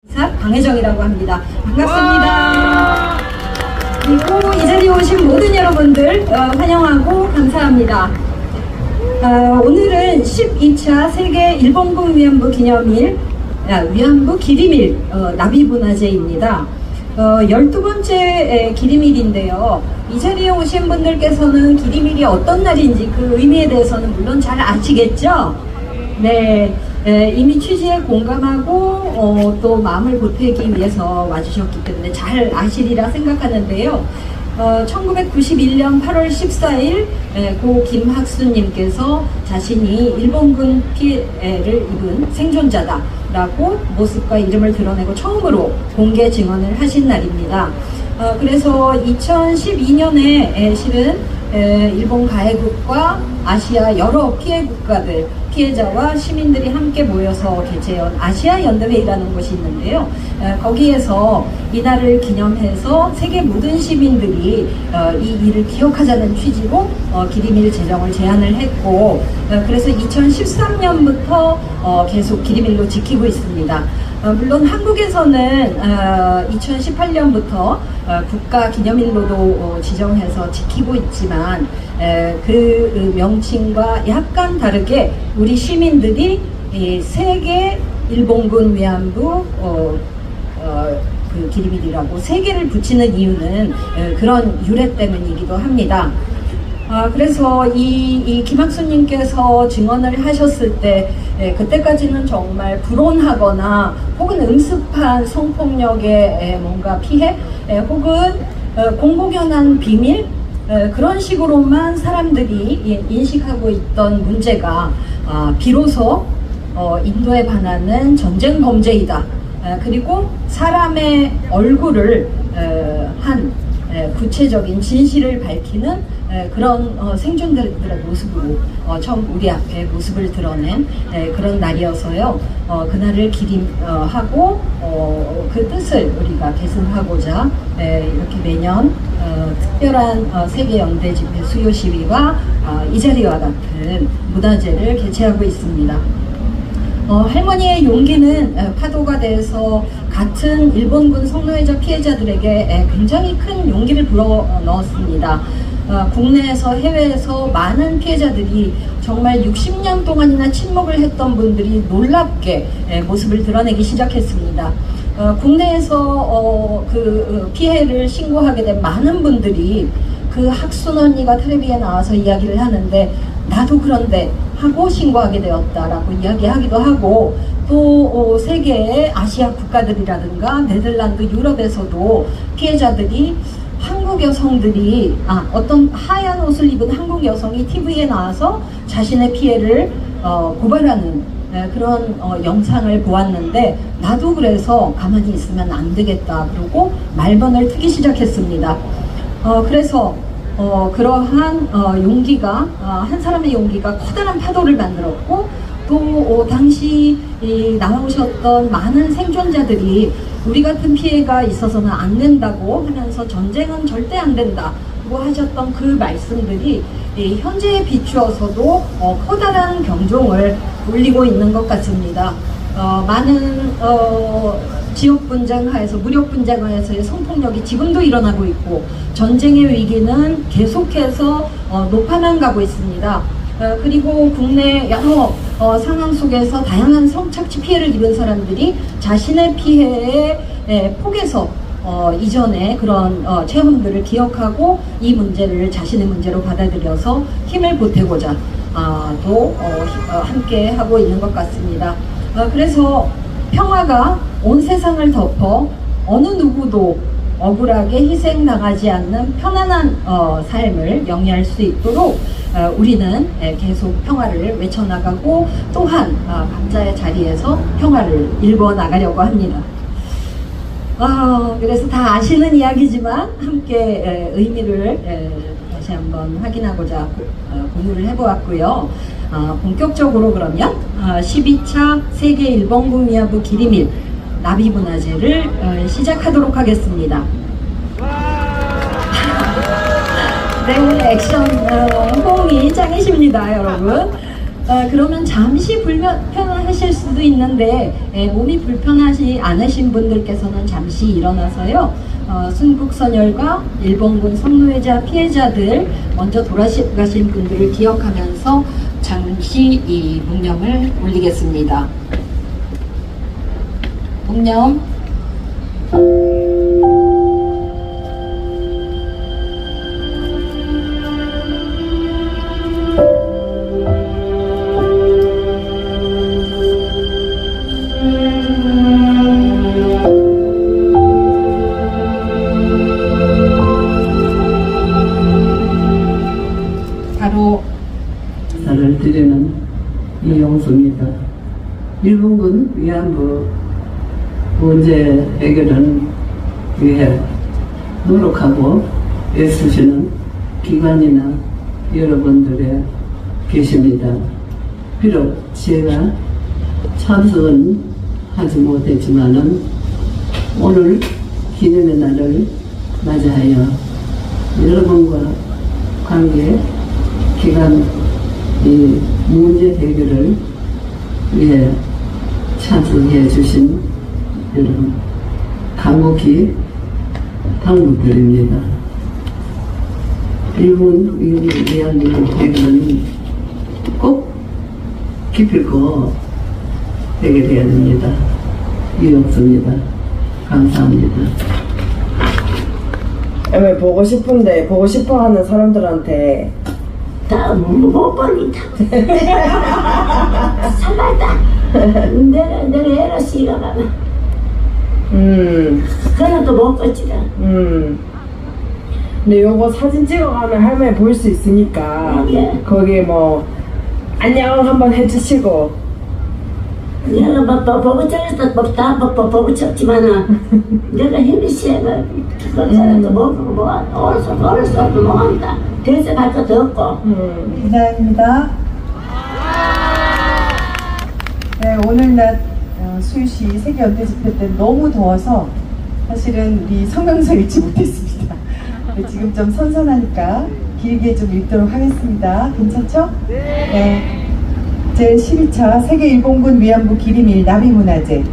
강혜정이라고 합니다. 반갑습니다. 그리고 이 자리에 오신 모든 여러분들 환영하고 감사합니다. 오늘은 12차 세계 일본군 위안부 기념일, 위안부 기림일 나비문화제입니다. 12번째 기림일인데요. 이 자리에 오신 분들께서는 기림일이 어떤 날인지 그 의미에 대해서는 물론 잘 아시겠죠? 네. 이미 취지에 공감하고 또 마음을 보태기 위해서 와주셨기 때문에 잘 아시리라 생각하는데요. 1991년 8월 14일 고 김학수님께서 자신이 일본군 피해를 입은 생존자다라고 모습과 이름을 드러내고 처음으로 공개 증언을 하신 날입니다. 그래서 2012년에 실은 일본 가해국과 아시아 여러 피해 국가들, 피해자와 시민들이 함께 모여서 개최한 아시아 연대회의라는 곳이 있는데요. 거기에서 이날을 기념해서 세계 모든 시민들이 이 일을 기억하자는 취지로 기림일 제정을 제안을 했고, 그래서 2013년부터 계속 기림일로 지키고 있습니다. 물론 한국에서는 2018년부터 국가 기념일로도 지정해서 지키고 있지만 그 명칭과 약간 다르게 우리 시민들이 세계 일본군 위안부 그 기림일이라고 세 개를 붙이는 이유는 그런 유래 때문이기도 합니다. 그래서 이 김학수님께서 증언을 하셨을 때 그때까지는 정말 불온하거나 혹은 음습한 성폭력의 뭔가 피해 혹은 공공연한 비밀 그런 식으로만 사람들이 인식하고 있던 문제가 비로소 인도에 반하는 전쟁 범죄이다. 그리고 사람의 얼굴을 한 구체적인 진실을 밝히는 그런 생존자들의 모습으로 처음 우리 앞에 모습을 드러낸 그런 날이어서요. 그날을 기림하고 그 뜻을 우리가 계승하고자 이렇게 매년 특별한 세계연대 집회 수요 시위와 이 자리와 같은 문화제를 개최하고 있습니다. 할머니의 용기는 파도가 돼서 같은 일본군 성노예자 피해자들에게 굉장히 큰 용기를 불어넣었습니다. 국내에서 해외에서 많은 피해자들이 정말 60년 동안이나 침묵을 했던 분들이 놀랍게 모습을 드러내기 시작했습니다. 국내에서 그 피해를 신고하게 된 많은 분들이 그 학순 언니가 텔레비에 나와서 이야기를 하는데 나도 그런데 하고 신고하게 되었다라고 이야기하기도 하고, 또 세계의 아시아 국가들이라든가 네덜란드, 유럽에서도 피해자들이 한국 여성들이 어떤 하얀 옷을 입은 한국 여성이 TV에 나와서 자신의 피해를 고발하는 그런 영상을 보았는데 나도 그래서 가만히 있으면 안 되겠다 그러고 말문을 트기 시작했습니다. 그래서 그러한 용기가 한 사람의 용기가 커다란 파도를 만들었고, 또 당시 나오셨던 많은 생존자들이 우리 같은 피해가 있어서는 안 된다고 하면서 전쟁은 절대 안 된다고 하셨던 그 말씀들이 현재에 비추어서도 커다란 경종을 울리고 있는 것 같습니다. 많은 지역 분쟁하에서 무력 분쟁하에서의 성폭력이 지금도 일어나고 있고 전쟁의 위기는 계속해서 높아만 가고 있습니다. 그리고 국내 여러 상황 속에서 다양한 성착취 피해를 입은 사람들이 자신의 피해의 폭에서 이전에 그런 체험들을 기억하고 이 문제를 자신의 문제로 받아들여서 힘을 보태고자 또 함께 하고 있는 것 같습니다. 그래서 평화가 온 세상을 덮어 어느 누구도 억울하게 희생당하지 않는 편안한 삶을 영위할 수 있도록 우리는 계속 평화를 외쳐나가고 또한 각자의 자리에서 평화를 일궈 나가려고 합니다. 그래서 다 아시는 이야기지만 함께 의미를 다시 한번 확인하고자 공유를 해보았고요. 본격적으로 그러면 12차 세계 일본군 위안부 기림일 나비문화제를 시작하도록 하겠습니다. 네, 액션 호응이 짱이십니다, 여러분. 그러면 잠시 불편하실 수도 있는데 몸이 불편하지 않으신 분들께서는 잠시 일어나서요. 순국선열과 일본군 성노예자 피해자들 먼저 돌아가신 분들을 기억하면서 잠시 이 묵념을 올리겠습니다. 묵념. 바로 인사를 드리는 이용수입니다. 일본군 위안부 문제 해결을 위해 노력하고 애쓰시는 기관이나 여러분들에 계십니다. 비록 제가 참석은 하지 못했지만은 오늘 기념의 날을 맞이하여 여러분과 관계 기간 이 문제 해결을 위해 참석해 주신 여러분 간곡히 당부드립니다. 일본 위안부 해결은 꼭 기필코 해결해야 됩니다. 이없습니다. 감사합니다. 왜 보고 싶은데 보고 싶어하는 사람들한테 다 못 보니까 살았다. 내가 애를 씨가면 그래도 못 봤지다. 근데 요거 사진 찍어가면 할머니 볼 수 있으니까 예. 거기 뭐 안녕 한번 해주시고. 내가 보고 쳤다 보고 쳤지만은 내가 힘이 세가 그 사람도 못 보고 뭐 어려서 못 한다. 대세 갈거 더 없고. 이나입니다. 네, 오늘 낮 수유시 세계 연대 집회 때 너무 더워서 사실은 우리 성명서 읽지 못했습니다. 네, 지금 좀 선선하니까 길게 좀 읽도록 하겠습니다. 괜찮죠? 네. 제12차 세계일본군 위안부 기림일 나비문화제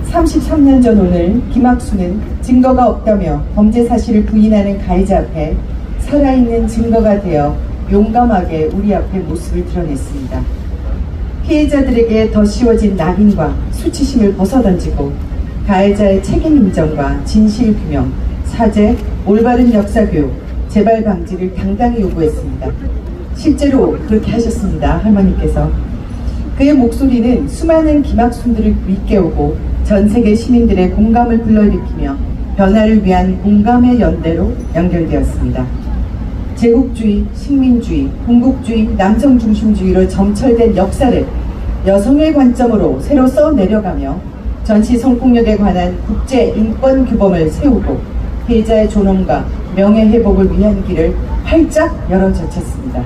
33년 전 오늘 김학수는 증거가 없다며 범죄 사실을 부인하는 가해자 앞에 살아있는 증거가 되어 용감하게 우리 앞에 모습을 드러냈습니다. 피해자들에게 더 씌워진 낙인과 수치심을 벗어던지고 가해자의 책임 인정과 진실 규명, 사죄, 올바른 역사 교육, 재발 방지를 당당히 요구했습니다. 실제로 그렇게 하셨습니다. 할머니께서. 그의 목소리는 수많은 김학순들을 일깨우고 전 세계 시민들의 공감을 불러일으키며 변화를 위한 공감의 연대로 연결되었습니다. 제국주의, 식민주의, 군국주의, 남성중심주의로 점철된 역사를 여성의 관점으로 새로 써내려가며 전시 성폭력에 관한 국제인권규범을 세우고 피해자의 존엄과 명예회복을 위한 길을 활짝 열어젖혔습니다.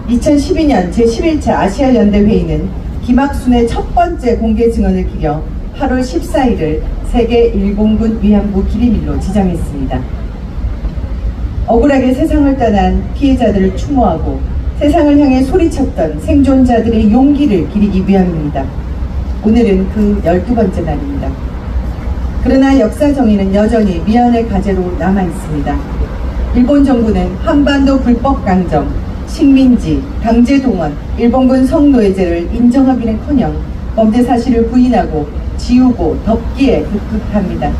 2012년 제11차 아시아연대회의는 김학순의 첫 번째 공개 증언을 기려 8월 14일을 세계 일본군 위안부 기림일로 지정했습니다. 억울하게 세상을 떠난 피해자들을 추모하고 세상을 향해 소리쳤던 생존자들의 용기를 기리기 위함입니다. 오늘은 그 12번째 날입니다. 그러나 역사 정의는 여전히 미안의 가제로 남아있습니다. 일본 정부는 한반도 불법 강점, 식민지, 강제동원, 일본군 성노예제를 인정하기는커녕 범죄 사실을 부인하고 지우고 덮기에 급급합니다.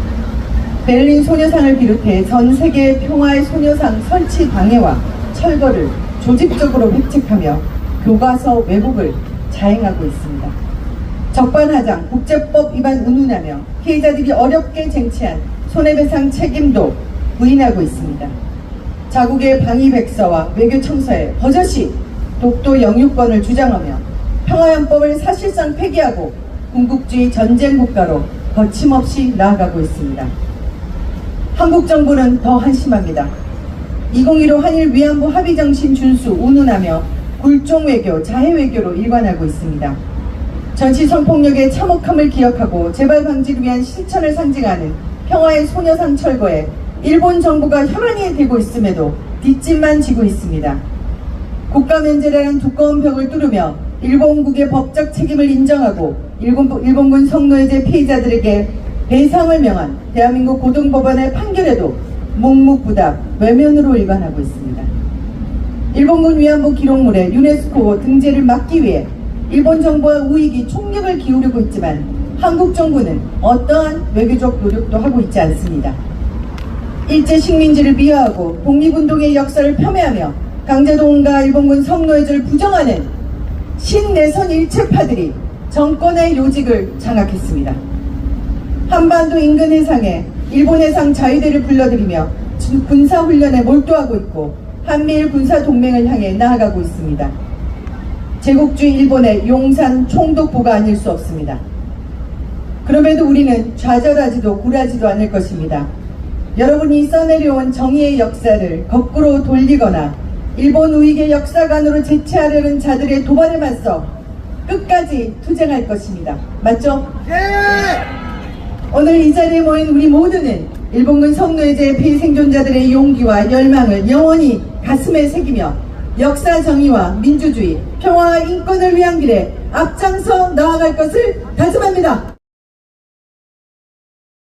베를린 소녀상을 비롯해 전 세계 평화의 소녀상 설치 방해와 철거를 조직적으로 획책하며 교과서 왜곡을 자행하고 있습니다. 적반하장 국제법 위반 운운하며 피해자들이 어렵게 쟁취한 손해배상 책임도 부인하고 있습니다. 자국의 방위백서와 외교청서에 버젓이 독도 영유권을 주장하며 평화헌법을 사실상 폐기하고 군국주의 전쟁국가로 거침없이 나아가고 있습니다. 한국 정부는 더 한심합니다. 2015 한일 위안부 합의정신 준수 운운하며 굴종외교, 자해외교로 일관하고 있습니다. 전시 성폭력의 참혹함을 기억하고 재발 방지를 위한 실천을 상징하는 평화의 소녀상 철거에 일본 정부가 혈안이 되고 있음에도 뒷짐만 지고 있습니다. 국가 면제라는 두꺼운 벽을 뚫으며 일본국의 법적 책임을 인정하고 일본군 성노예제 피해자들에게 배상을 명한 대한민국 고등법원의 판결에도 묵묵부답 외면으로 일관하고 있습니다. 일본군 위안부 기록물의 유네스코 등재를 막기 위해 일본 정부와 우익이 총력을 기울이고 있지만 한국 정부는 어떠한 외교적 노력도 하고 있지 않습니다. 일제 식민지를 비하하고 독립운동의 역사를 폄훼하며 강제동원과 일본군 성노예제를 부정하는 신내선 일체파들이 정권의 요직을 장악했습니다. 한반도 인근 해상에 일본 해상 자위대를 불러들이며 군사훈련에 몰두하고 있고 한미일 군사동맹을 향해 나아가고 있습니다. 제국주의 일본의 용산 총독부가 아닐 수 없습니다. 그럼에도 우리는 좌절하지도 굴하지도 않을 것입니다. 여러분이 써내려온 정의의 역사를 거꾸로 돌리거나 일본 우익의 역사관으로 제치하려는 자들의 도발에 맞서 끝까지 투쟁할 것입니다. 맞죠? 오늘 이 자리에 모인 우리 모두는 일본군 성노예제 피해 생존자들의 용기와 열망을 영원히 가슴에 새기며 역사 정의와 민주주의, 평화와 인권을 위한 길에 앞장서 나아갈 것을 다짐합니다.